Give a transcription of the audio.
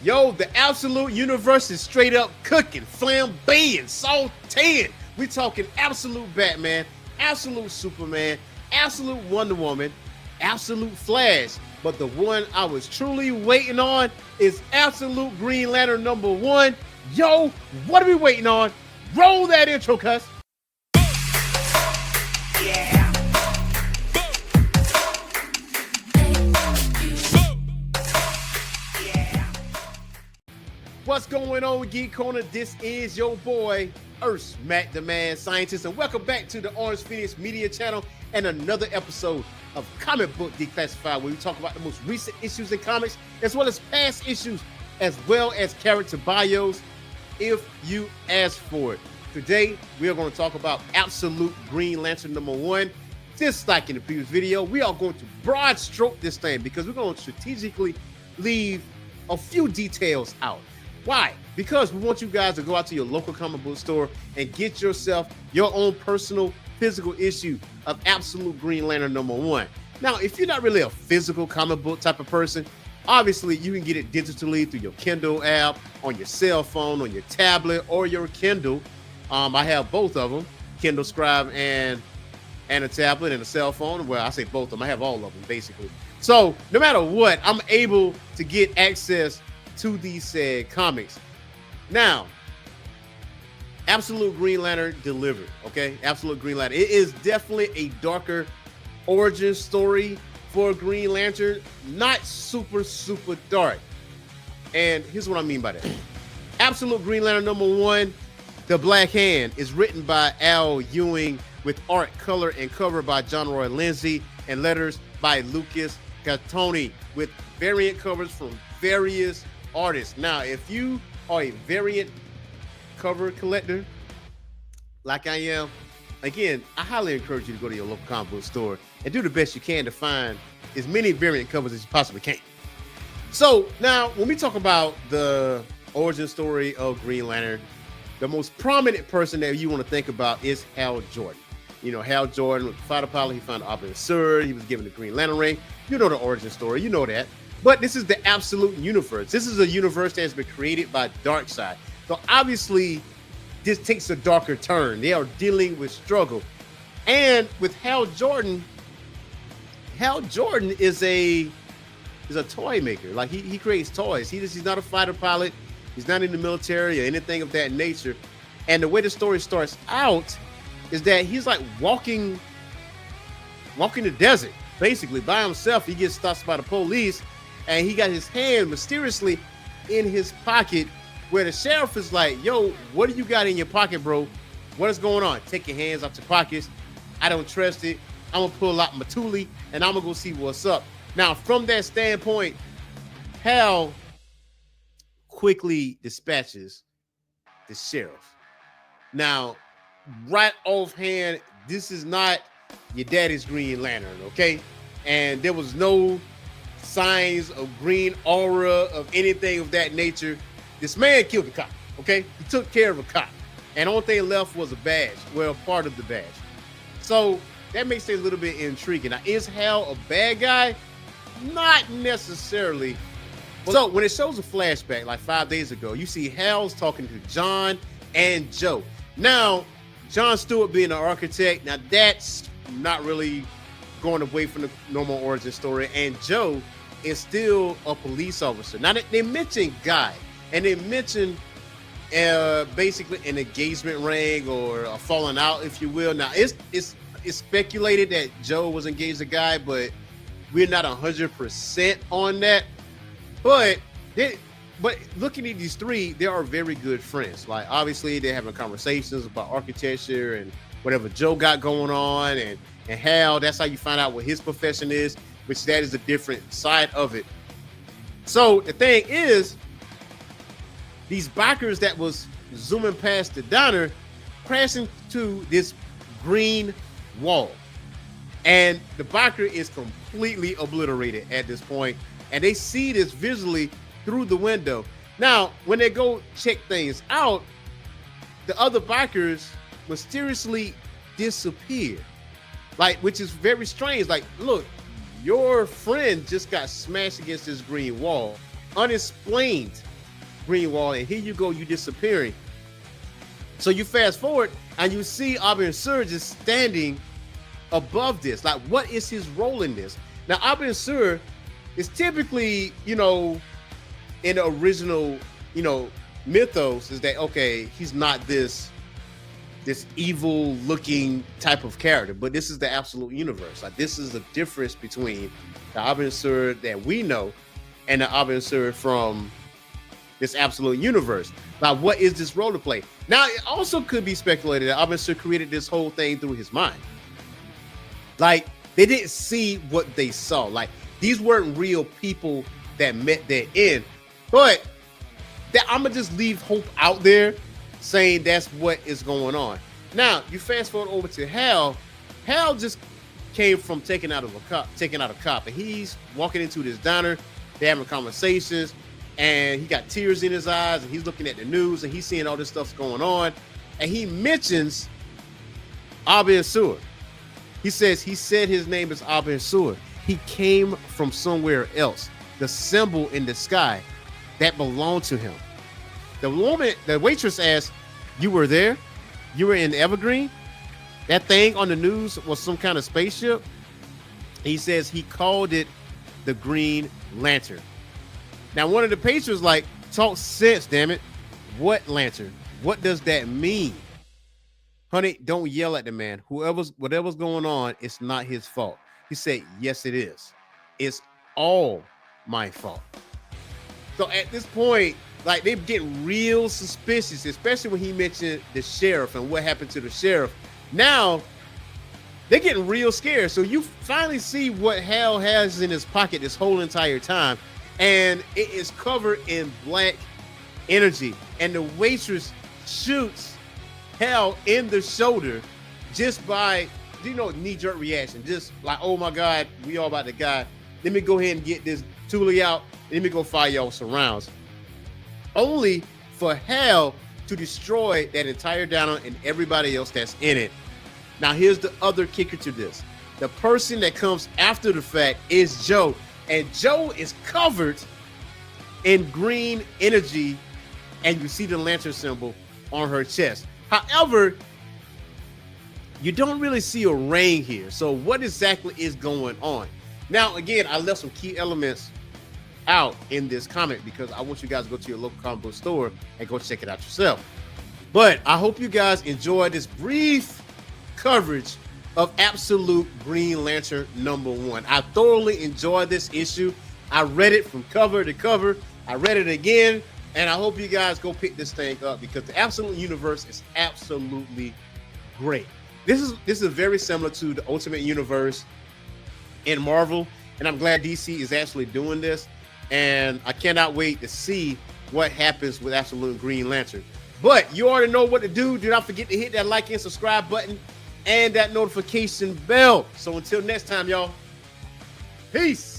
Yo, the absolute universe is straight up cooking, flambeing, sauteing. We talking absolute Batman, absolute Superman, absolute Wonder Woman, absolute Flash. But the one I was truly waiting on is absolute Green Lantern #1. Yo, what are we waiting on? Roll that intro, cuss. What's going on, Geek Corner? This is your boy, Earth's Mac the Man Scientist, and welcome back to the Orange Phoenix Media Channel and another episode of Comic Book Declassified, where we talk about the most recent issues in comics, as well as past issues, as well as character bios, if you ask for it. Today, we are going to talk about Absolute Green Lantern #1. Just like in the previous video, we are going to broad stroke this thing because we're going to strategically leave a few details out. Why? Because we want you guys to go out to your local comic book store and get yourself your own personal physical issue of Absolute Green Lantern #1. Now, if you're not really a physical comic book type of person, obviously you can get it digitally through your Kindle app, on your cell phone, on your tablet, or your Kindle. I have both of them, Kindle Scribe and a tablet and a cell phone. Well, I say both of them. I have all of them, basically. So no matter what, I'm able to get access to these said comics. Now, Absolute Green Lantern delivered, okay? Absolute Green Lantern. It is definitely a darker origin story for Green Lantern. Not super dark. And here's what I mean by that. Absolute Green Lantern #1, The Black Hand, is written by Al Ewing with art, color, and cover by John Roy Lindsay and letters by Lucas Gattoni with variant covers from various artists. Now, if you are a variant cover collector like I am, again, I highly encourage you to go to your local comic book store and do the best you can to find as many variant covers as you possibly can. So now, when we talk about the origin story of Green Lantern, the most prominent person that you want to think about is Hal Jordan. You know, Hal Jordan was a fighter pilot. He found Albert Sur. He was given the Green Lantern ring. You know the origin story. You know that. But this is the absolute universe. This is a universe that has been created by Darkseid. So obviously, this takes a darker turn. They are dealing with struggle. And with Hal Jordan is a toy maker. Like he creates toys. He's not a fighter pilot. He's not in the military or anything of that nature. And the way the story starts out is that he's like walking the desert, basically by himself. He gets stopped by the police. And he got his hand mysteriously in his pocket, where the sheriff is like, yo, what do you got in your pocket, bro? What is going on? Take your hands out your pockets. I don't trust it. I'm going to pull out my toolie, and I'm going to go see what's up. Now, from that standpoint, Hal quickly dispatches the sheriff. Now, right offhand, this is not your daddy's Green Lantern, okay? And there was no signs of green aura of anything of that nature. This man killed a cop, okay? He took care of a cop. And the only thing left was a badge. Well, part of the badge. So that makes it a little bit intriguing. Now, is Hal a bad guy? Not necessarily. So when it shows a flashback like 5 days ago, you see Hal's talking to John and Joe. Now, John Stewart being an architect, now that's not really going away from the normal origin story. And Joe is still a police officer. Now they mentioned Guy, and they mentioned basically an engagement ring or a falling out, if you will. Now it's speculated that Joe was engaged to Guy, but we're not 100% on that. But looking at these three, they are very good friends. Like obviously they're having conversations about architecture and whatever Joe got going on, and Hal, that's how you find out what his profession is, which that is a different side of it. So the thing is, these bikers that was zooming past the diner crashed into this green wall. And the biker is completely obliterated at this point. And they see this visually through the window. Now, when they go check things out, the other bikers mysteriously disappear. Like, which is very strange. Like, look, your friend just got smashed against this green wall, unexplained. green wall, and here you go, you disappearing. So you fast forward and you see Abin Sur just standing above this. Like, what is his role in this? Now, Abin Sur is typically, you know, in the original, you know, mythos is that, okay, he's not this evil looking type of character, but this is the absolute universe. Like, this is the difference between the Abin Sur that we know and the Abin Sur from this absolute universe. Now, what is this role to play? Now, it also could be speculated that Abin Sur created this whole thing through his mind. Like, they didn't see what they saw. Like, these weren't real people that met their end. But that, I'm gonna just leave hope out there, saying that's what is going on. Now, you fast forward over to Hal. Hal just came from taking out a cop, and he's walking into this diner. They're having conversations, and he got tears in his eyes, and he's looking at the news, and he's seeing all this stuff's going on, and he mentions Abin Sur. He said his name is Abin Sur. He came from somewhere else. The symbol in the sky that belonged to him. The waitress asked, "You were there? You were in Evergreen? That thing on the news was some kind of spaceship?" He says he called it the Green Lantern. Now, one of the patrons like, "Talk sense, damn it. What lantern? What does that mean?" "Honey, don't yell at the man. Whatever's going on, it's not his fault." He said, "Yes, it is. It's all my fault." So at this point, like, they're getting real suspicious, especially when he mentioned the sheriff and what happened to the sheriff. Now they're getting real scared. So you finally see what Hal has in his pocket this whole entire time, and it is covered in black energy. And the waitress shoots Hal in the shoulder just by, you know, knee-jerk reaction. Just like, oh my God, we all about to die. Let me go ahead and get this Thule out. Let me go fire y'all surrounds. Only for Hal to destroy that entire diner and everybody else that's in it. Now, here's the other kicker to this. The person that comes after the fact is Jo. And Jo is covered in green energy, and you see the lantern symbol on her chest. However, you don't really see a ring here. So what exactly is going on? Now, again, I left some key elements out in this comic because I want you guys to go to your local comic book store and go check it out yourself. But I hope you guys enjoyed this brief coverage of Absolute Green Lantern #1. I thoroughly enjoyed this issue. I read it from cover to cover. I read it again, and I hope you guys go pick this thing up because the Absolute Universe is absolutely great. This is very similar to the Ultimate Universe in Marvel, and I'm glad DC is actually doing this. And I cannot wait to see what happens with Absolute Green Lantern. But you already know what to do. Do not forget to hit that like and subscribe button and that notification bell. So until next time, y'all, peace.